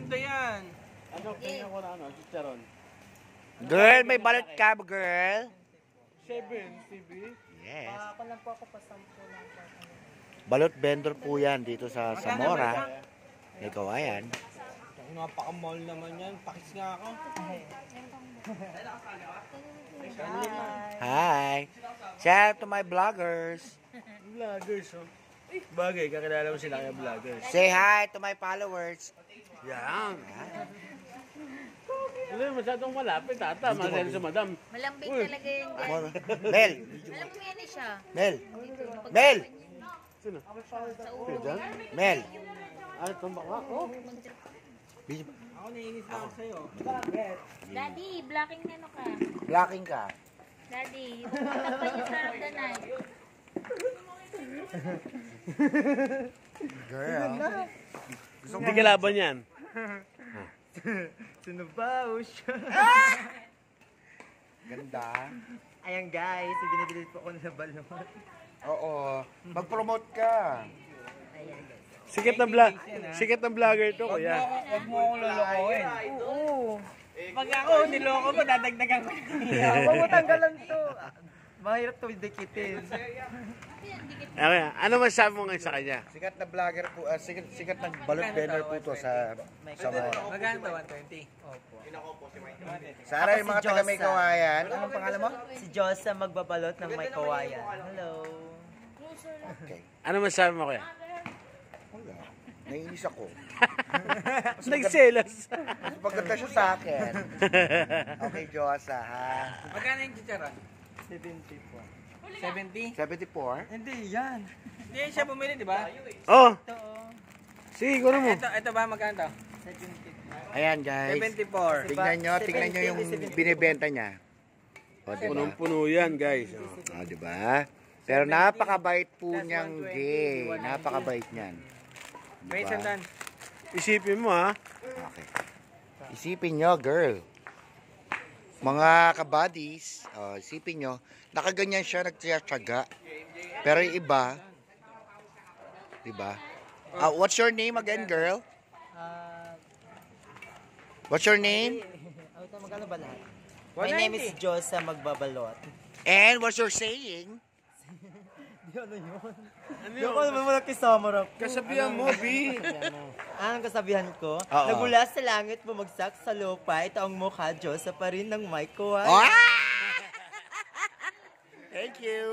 Maganda yan. Ano, tingnan ko na ano, chicharon. Girl, may balot ka, girl? 7, TV. Yes. Ako lang po ako pa 10 lang po. Balot vendor po yan dito sa Zamora. May kawayan. Napaka-mall naman yan. Pakis nga ako. Hi. Shout out to my vloggers. Vloggers, oh. Bagay, kakilala mo sila kaya vloggers. Say hi to my followers. Yan. Hindi, masyadong malapit, tata. Masaya sa madam. Malambing talaga yun. Mel. Alam mo yan siya. Mel. Mel. Sino? Sa ulo. Diyan? Mel. Ay, tumbak ako. Ako naiinis na ako sa'yo. Daddy, blocking na ano ka. Blocking ka. Daddy, magpapagpan niyo sa hagdanan. Girl. Hindi ka laban yan. Sinubaw siya. Ganda. Ayan guys, binibili po ako ng balon. Oo. Mag-promote ka. Ayan guys. Sikat na vlogger to, kuya. Huwag mo akong lolokohin. Oo. Pag ako niloko mo, dadagdagan ko. Huwag mo tanggalan to. Mahirap to dikitin. Okay, ano masabi mo ngayon sa kanya? Sikat na vlogger po, sikat na balot vendor po to sa Zamora. Magkano to? 120? Opo. Sana yung mga taga may kawayan. Anong pangalan mo? Si Josa magbabalot ng may kawayan. Hello. Okay. Ano masabi mo, kuya? Wala. Naiinis ako. Nagselos. Mas maganda siya sa akin. Okay, Josa, ha? Magkano yung chicharon? 70 po. 70? 74? Hindi, yan. Hindi siya bumili, di ba? Oh, Ito oh. sige, kuno mo. Ito ba? Magkano to? 70. Ayan, guys. 74. Tingnan nyo yung binibenta niya. O, diba? Punong-puno yan, guys. O, diba? Pero napakabait po niyang gay. Napakabait niyan. Wait, Diba? sandan. Isipin mo, ha? Okay. Isipin nyo, girl. Mga kabadis, isipin nyo, nakaganyan siya, nagtiyatsaga. Pero yung iba, diba? What's your name again, girl? What's your name? Ito, magkano ba lahat? My name is Josa Magbabalot. And what's your saying? Di ano yun? Di ako naman wala kisama. Kasabihan mo, B. Anong kasabihan ko? Oo. Nagmula sa langit, bumagsak sa lupa, ito ang mukha, Diyosa pa rin ng may kuha. Ah! Thank you.